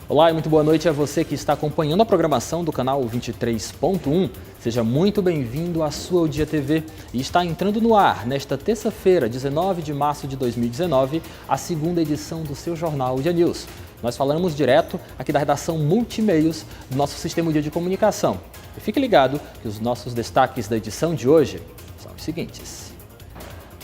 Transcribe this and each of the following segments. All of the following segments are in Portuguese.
Olá e muito boa noite a você que está acompanhando a programação do canal 23.1. Seja muito bem-vindo à sua O Dia TV e está entrando no ar nesta terça-feira, 19 de março de 2019, a segunda edição do seu jornal O Dia News. Nós falamos direto aqui da redação Multimeios do nosso sistema O Dia de comunicação. E fique ligado que os nossos destaques da edição de hoje são os seguintes.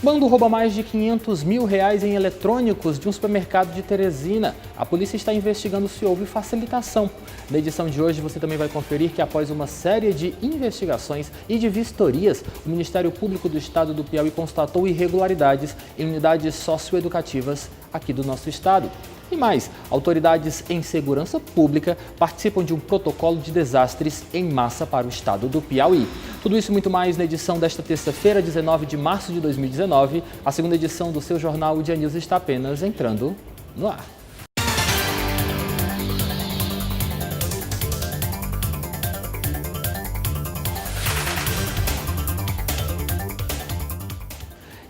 Bando rouba mais de R$500 mil em eletrônicos de um supermercado de Teresina. A polícia está investigando se houve facilitação. Na edição de hoje você também vai conferir que após uma série de investigações e de vistorias, o Ministério Público do Estado do Piauí constatou irregularidades em unidades socioeducativas aqui do nosso estado. E mais, autoridades em segurança pública participam de um protocolo de desastres em massa para o estado do Piauí. Tudo isso e muito mais na edição desta terça-feira, 19 de março de 2019. A segunda edição do seu jornal O Dia News está apenas entrando no ar.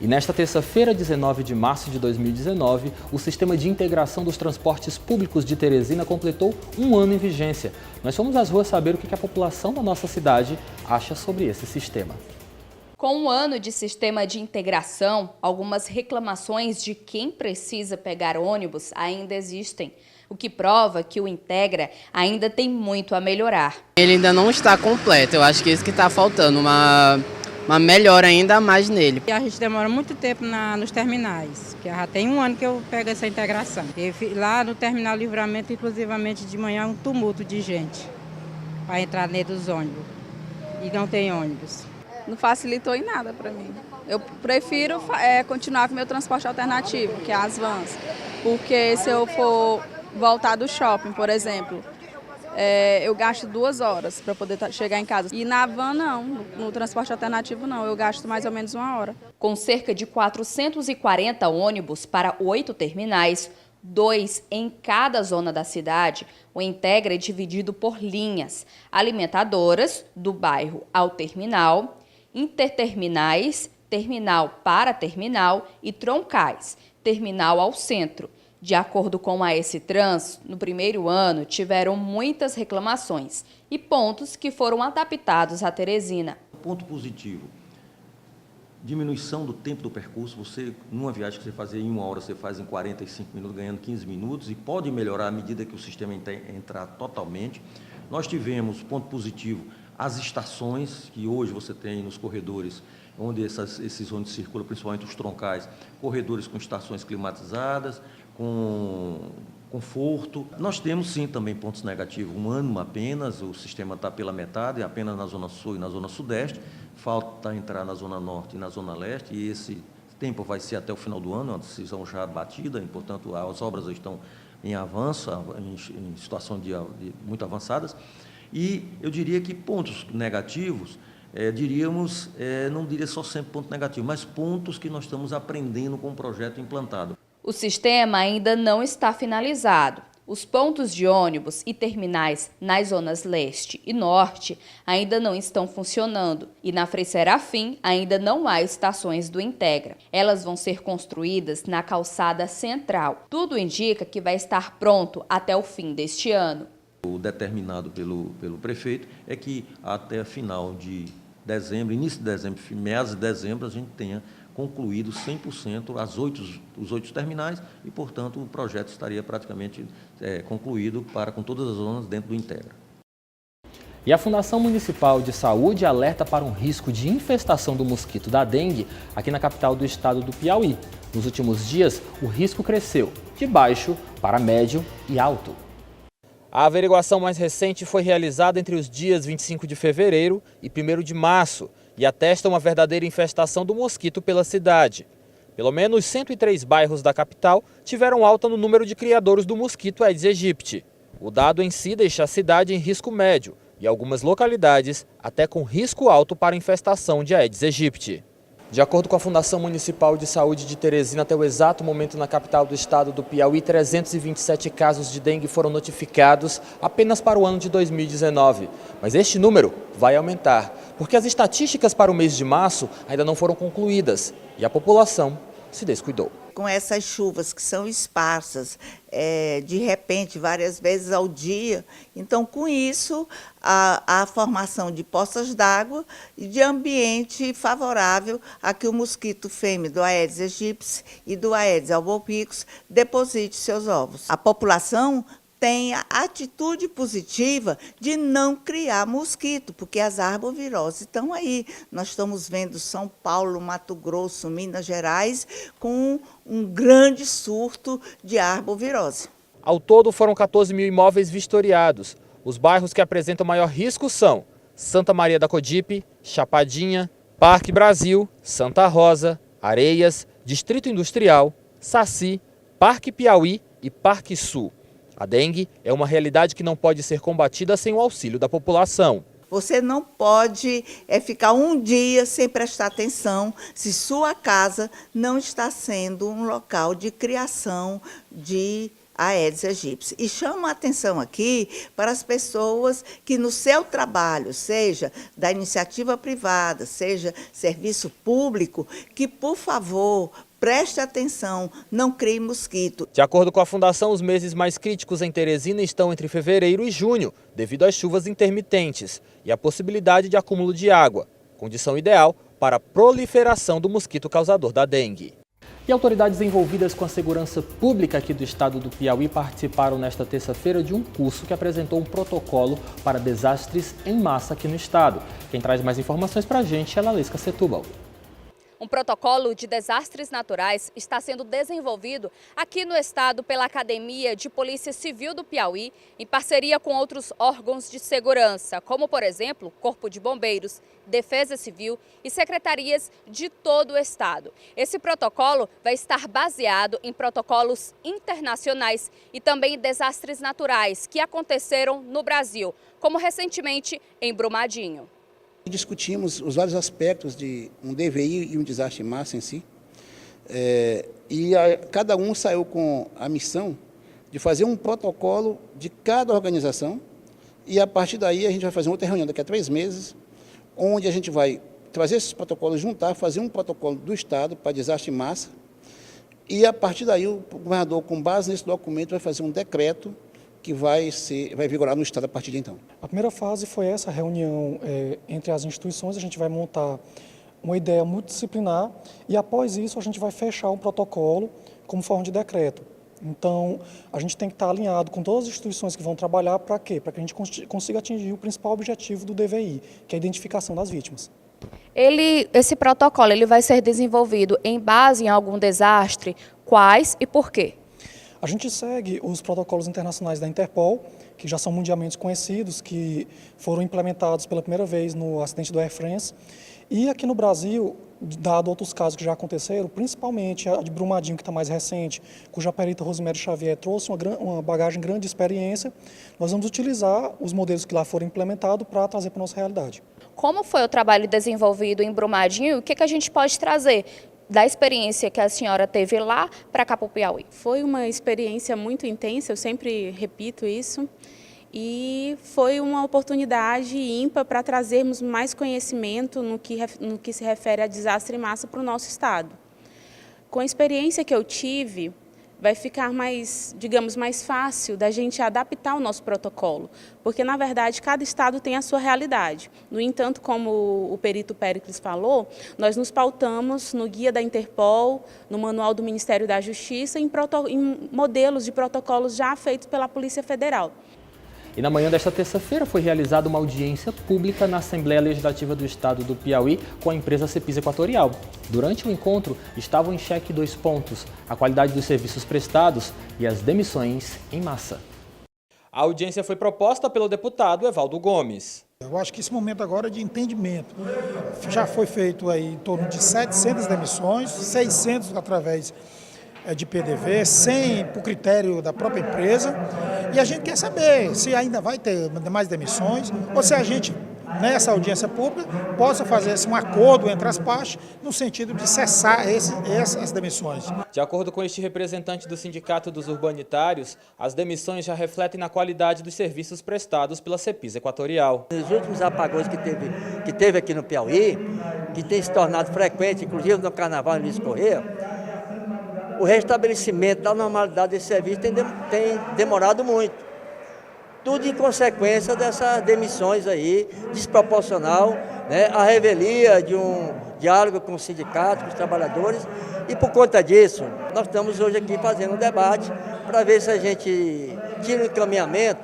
E nesta terça-feira, 19 de março de 2019, o Sistema de Integração dos Transportes Públicos de Teresina completou um ano em vigência. Nós fomos às ruas saber o que a população da nossa cidade acha sobre esse sistema. Com um ano de sistema de integração, algumas reclamações de quem precisa pegar ônibus ainda existem, o que prova que o Integra ainda tem muito a melhorar. Ele ainda não está completo, eu acho que é isso que está faltando, uma melhora ainda mais nele. A gente demora muito tempo nos terminais, que já tem um ano que eu pego essa integração. E lá no terminal Livramento, inclusivamente de manhã, um tumulto de gente para entrar dentro dos ônibus. E não tem ônibus. Não facilitou em nada para mim. Eu prefiro continuar com o meu transporte alternativo, que é as vans. Porque se eu for voltar do shopping, por exemplo, eu gasto 2 horas para poder chegar em casa. E na van não, no transporte alternativo não, eu gasto mais ou menos 1 hora. Com cerca de 440 ônibus para 8 terminais, 2 em cada zona da cidade, o Integra é dividido por linhas alimentadoras do bairro ao terminal, interterminais, terminal para terminal e troncais, terminal ao centro. De acordo com a AS Trans, no primeiro ano tiveram muitas reclamações e pontos que foram adaptados à Teresina. Ponto positivo, diminuição do tempo do percurso. Você, numa viagem que você fazia em 1 hora, você faz em 45 minutos, ganhando 15 minutos, e pode melhorar à medida que o sistema entrar totalmente. Nós tivemos, ponto positivo, as estações que hoje você tem nos corredores, onde esses ônibus circulam, principalmente os troncais, corredores com estações climatizadas, com conforto. Nós temos sim também pontos negativos, 1 ano apenas, o sistema está pela metade, apenas na Zona Sul e na Zona Sudeste, falta entrar na Zona Norte e na Zona Leste, e esse tempo vai ser até o final do ano, uma decisão já batida, e, portanto, as obras estão em avanço, em situação de muito avançadas, e eu diria que pontos negativos, não diria só sempre ponto negativo, mas pontos que nós estamos aprendendo com o projeto implantado. O sistema ainda não está finalizado. Os pontos de ônibus e terminais nas zonas leste e norte ainda não estão funcionando e na Frei Serafim ainda não há estações do Integra. Elas vão ser construídas na calçada central. Tudo indica que vai estar pronto até o fim deste ano. O determinado pelo prefeito é que até final de dezembro, início de dezembro, meados de dezembro, a gente tenha concluído 100% os 8 terminais e, portanto, o projeto estaria praticamente concluído com todas as zonas dentro do Integra. E a Fundação Municipal de Saúde alerta para um risco de infestação do mosquito da dengue aqui na capital do estado do Piauí. Nos últimos dias, o risco cresceu de baixo para médio e alto. A averiguação mais recente foi realizada entre os dias 25 de fevereiro e 1º de março e atesta uma verdadeira infestação do mosquito pela cidade. Pelo menos 103 bairros da capital tiveram alta no número de criadouros do mosquito Aedes aegypti. O dado em si deixa a cidade em risco médio e algumas localidades até com risco alto para infestação de Aedes aegypti. De acordo com a Fundação Municipal de Saúde de Teresina, até o exato momento na capital do estado do Piauí, 327 casos de dengue foram notificados apenas para o ano de 2019. Mas este número vai aumentar, porque as estatísticas para o mês de março ainda não foram concluídas e a população se descuidou. Com essas chuvas que são esparsas, de repente, várias vezes ao dia, então com isso a formação de poças d'água e de ambiente favorável a que o mosquito fêmea do Aedes aegypti e do Aedes albopicus deposite seus ovos. A população tem a atitude positiva de não criar mosquito, porque as arboviroses estão aí. Nós estamos vendo São Paulo, Mato Grosso, Minas Gerais, com um grande surto de arbovirose. Ao todo, foram 14 mil imóveis vistoriados. Os bairros que apresentam maior risco são Santa Maria da Codipe, Chapadinha, Parque Brasil, Santa Rosa, Areias, Distrito Industrial, Saci, Parque Piauí e Parque Sul. A dengue é uma realidade que não pode ser combatida sem o auxílio da população. Você não pode ficar um dia sem prestar atenção se sua casa não está sendo um local de criação de Aedes aegypti. E chamo a atenção aqui para as pessoas que no seu trabalho, seja da iniciativa privada, seja serviço público, que, por favor, preste atenção, não crie mosquito. De acordo com a Fundação, os meses mais críticos em Teresina estão entre fevereiro e junho, devido às chuvas intermitentes e a possibilidade de acúmulo de água, condição ideal para a proliferação do mosquito causador da dengue. E autoridades envolvidas com a segurança pública aqui do estado do Piauí participaram nesta terça-feira de um curso que apresentou um protocolo para desastres em massa aqui no estado. Quem traz mais informações para a gente é Lalesca Setúbal. Um protocolo de desastres naturais está sendo desenvolvido aqui no estado pela Academia de Polícia Civil do Piauí, em parceria com outros órgãos de segurança, como, por exemplo, Corpo de Bombeiros, Defesa Civil e secretarias de todo o estado. Esse protocolo vai estar baseado em protocolos internacionais e também desastres naturais que aconteceram no Brasil, como recentemente em Brumadinho. Discutimos os vários aspectos de um DVI e um desastre em massa em si, cada um saiu com a missão de fazer um protocolo de cada organização e a partir daí a gente vai fazer outra reunião daqui a 3 meses, onde a gente vai trazer esses protocolos, juntar, fazer um protocolo do Estado para desastre em massa e a partir daí o governador, com base nesse documento, vai fazer um decreto que vai vigorar no Estado a partir de então. A primeira fase foi essa reunião entre as instituições, a gente vai montar uma ideia multidisciplinar e após isso a gente vai fechar um protocolo como forma de decreto. Então, a gente tem que estar alinhado com todas as instituições que vão trabalhar para quê? Para que a gente consiga atingir o principal objetivo do DVI, que é a identificação das vítimas. Esse protocolo ele vai ser desenvolvido em base em algum desastre? Quais e por quê? A gente segue os protocolos internacionais da Interpol, que já são mundialmente conhecidos, que foram implementados pela primeira vez no acidente do Air France. E aqui no Brasil, dado outros casos que já aconteceram, principalmente a de Brumadinho, que está mais recente, cuja perita Rosemary Xavier trouxe uma bagagem grande de experiência, nós vamos utilizar os modelos que lá foram implementados para trazer para a nossa realidade. Como foi o trabalho desenvolvido em Brumadinho e o que a gente pode trazer da experiência que a senhora teve lá para cá para o Piauí? Foi uma experiência muito intensa, eu sempre repito isso, e foi uma oportunidade ímpar para trazermos mais conhecimento no que se refere a desastre em massa para o nosso estado. Com a experiência que eu tive, vai ficar mais, digamos, mais fácil da gente adaptar o nosso protocolo, porque, na verdade, cada estado tem a sua realidade. No entanto, como o perito Péricles falou, nós nos pautamos no guia da Interpol, no manual do Ministério da Justiça, em modelos de protocolos já feitos pela Polícia Federal. E na manhã desta terça-feira foi realizada uma audiência pública na Assembleia Legislativa do Estado do Piauí com a empresa Cepis Equatorial. Durante o encontro, estavam em xeque 2 pontos: a qualidade dos serviços prestados e as demissões em massa. A audiência foi proposta pelo deputado Evaldo Gomes. Eu acho que esse momento agora é de entendimento. Já foi feito aí em torno de 700 demissões, 600 através de PDV, 100 por critério da própria empresa. E a gente quer saber se ainda vai ter mais demissões ou se a gente nessa audiência pública, possa fazer um acordo entre as partes no sentido de cessar essas demissões. De acordo com este representante do Sindicato dos Urbanitários, as demissões já refletem na qualidade dos serviços prestados pela Cepisa Equatorial. Nos últimos apagões que teve aqui no Piauí, que tem se tornado frequente, inclusive no Carnaval em Luiz Correia, o restabelecimento da normalidade desse serviço tem demorado muito. Tudo em consequência dessas demissões aí, desproporcional, né, a revelia de um diálogo com os sindicatos, com os trabalhadores, e por conta disso, nós estamos hoje aqui fazendo um debate para ver se a gente tira um encaminhamento,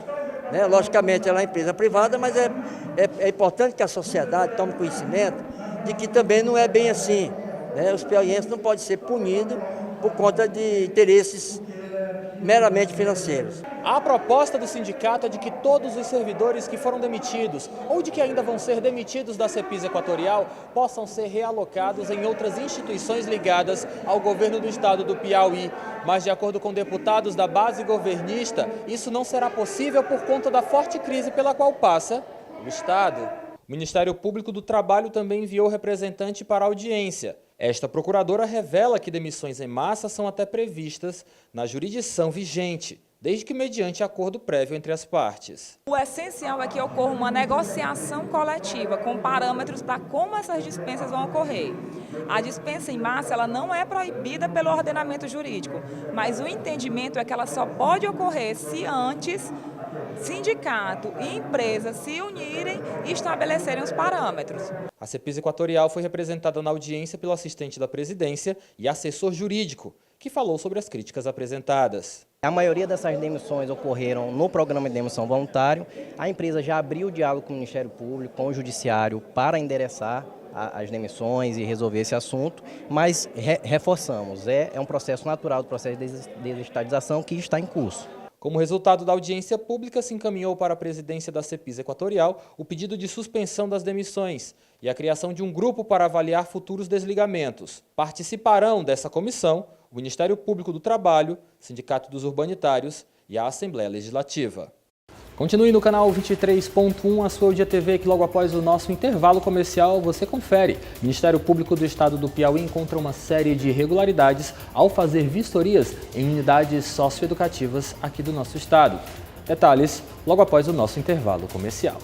né, logicamente ela é uma empresa privada, mas é importante que a sociedade tome conhecimento de que também não é bem assim, né, os piauienses não podem ser punidos por conta de interesses meramente financeiros. A proposta do sindicato é de que todos os servidores que foram demitidos ou de que ainda vão ser demitidos da Cepisa Equatorial possam ser realocados em outras instituições ligadas ao governo do estado do Piauí. Mas, de acordo com deputados da base governista, isso não será possível por conta da forte crise pela qual passa o estado. O Ministério Público do Trabalho também enviou representante para a audiência. Esta procuradora revela que demissões em massa são até previstas na jurisdição vigente, desde que mediante acordo prévio entre as partes. O essencial é que ocorra uma negociação coletiva com parâmetros para como essas dispensas vão ocorrer. A dispensa em massa ela não é proibida pelo ordenamento jurídico, mas o entendimento é que ela só pode ocorrer se antes sindicato e empresa se unirem e estabelecerem os parâmetros. A Cepisa Equatorial foi representada na audiência pelo assistente da presidência e assessor jurídico, que falou sobre as críticas apresentadas. A maioria dessas demissões ocorreram no programa de demissão voluntário. A empresa já abriu o diálogo com o Ministério Público, com o Judiciário, para endereçar as demissões e resolver esse assunto, mas reforçamos, é um processo natural do processo de desestatização que está em curso. Como resultado da audiência pública, se encaminhou para a presidência da Cepisa Equatorial o pedido de suspensão das demissões e a criação de um grupo para avaliar futuros desligamentos. Participarão dessa comissão o Ministério Público do Trabalho, Sindicato dos Urbanitários e a Assembleia Legislativa. Continue no canal 23.1, a sua Dia TV, que logo após o nosso intervalo comercial você confere. O Ministério Público do Estado do Piauí encontra uma série de irregularidades ao fazer vistorias em unidades socioeducativas aqui do nosso estado. Detalhes logo após o nosso intervalo comercial.